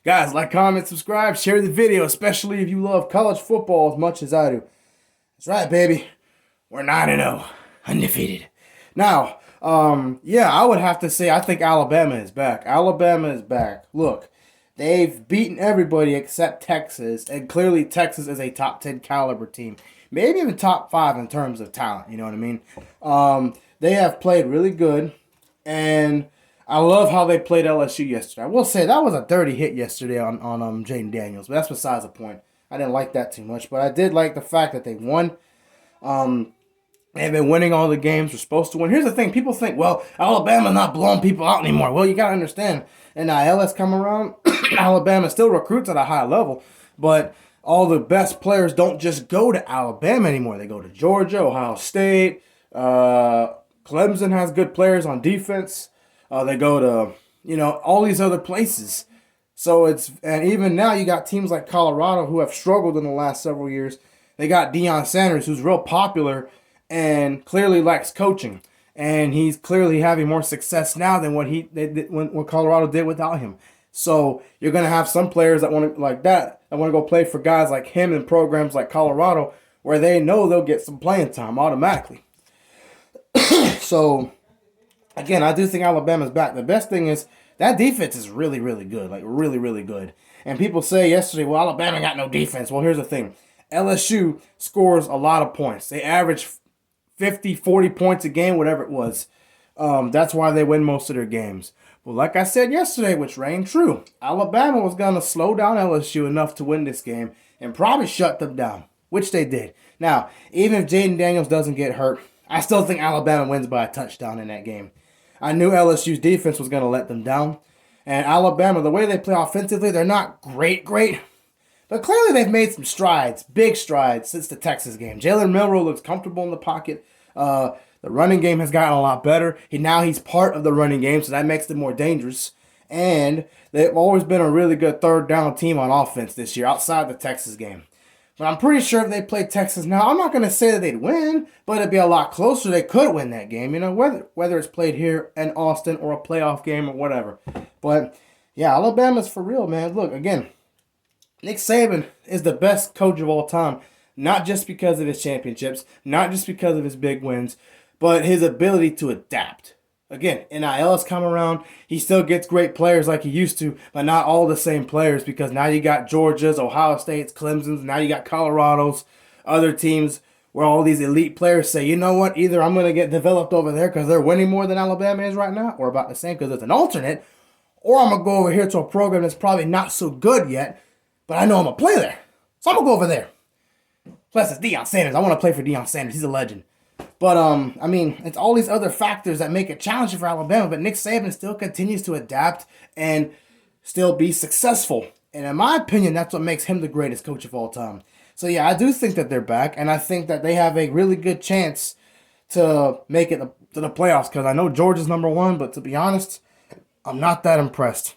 Guys, like, comment, subscribe, share the video, especially if you love college football as much as I do. That's right, baby. We're 9-0, undefeated. Now, yeah, I would have to say I think Alabama is back. Alabama is back. Look, they've beaten everybody except Texas, and clearly Texas is a top 10 caliber team. Maybe even top 5 in terms of talent, you know what I mean? They have played really good, and I love how they played LSU yesterday. I will say that was a dirty hit yesterday on Jaden Daniels, but that's besides the point. I didn't like that too much, but I did like the fact that they won. They've been winning all the games we're supposed to win. Here's the thing. People think, well, Alabama's not blowing people out anymore. Well, you got to understand, NIL has come around. Alabama still recruits at a high level, but all the best players don't just go to Alabama anymore. They go to Georgia, Ohio State. Clemson has good players on defense. They go to, all these other places. So and even now you got teams like Colorado who have struggled in the last several years. They got Deion Sanders, who's real popular and clearly lacks coaching. And he's clearly having more success now than what Colorado did without him. So you're going to have some players that want to go play for guys like him in programs like Colorado where they know they'll get some playing time automatically. So, again, I do think Alabama's back. The best thing is that defense is really, really good. Like, really, really good. And people say yesterday, well, Alabama got no defense. Well, here's the thing. LSU scores a lot of points. They average 50, 40 points a game, whatever it was. That's why they win most of their games. Well, like I said yesterday, which rang true, Alabama was going to slow down LSU enough to win this game and probably shut them down, which they did. Now, even if Jaden Daniels doesn't get hurt, I still think Alabama wins by a touchdown in that game. I knew LSU's defense was going to let them down. And Alabama, the way they play offensively, they're not great. But clearly they've made some strides, big strides, since the Texas game. Jalen Milroe looks comfortable in the pocket. The running game has gotten a lot better. He's part of the running game, so that makes them more dangerous. And they've always been a really good third down team on offense this year, outside the Texas game. But I'm pretty sure if they played Texas now, I'm not going to say that they'd win, but it'd be a lot closer. They could win that game, whether it's played here in Austin or a playoff game or whatever. But, yeah, Alabama's for real, man. Look, again, Nick Saban is the best coach of all time, not just because of his championships, not just because of his big wins, but his ability to adapt. Again, NIL has come around. He still gets great players like he used to, but not all the same players because now you got Georgia's, Ohio State's, Clemson's, now you got Colorado's, other teams where all these elite players say, you know what, either I'm going to get developed over there because they're winning more than Alabama is right now, or about the same because it's an alternate, or I'm going to go over here to a program that's probably not so good yet, but I know I'm going to play there. So I'm going to go over there. Plus, it's Deion Sanders. I want to play for Deion Sanders. He's a legend. But, it's all these other factors that make it challenging for Alabama. But Nick Saban still continues to adapt and still be successful. And in my opinion, that's what makes him the greatest coach of all time. So, yeah, I do think that they're back. And I think that they have a really good chance to make it to the playoffs. Because I know Georgia's number one. But to be honest, I'm not that impressed.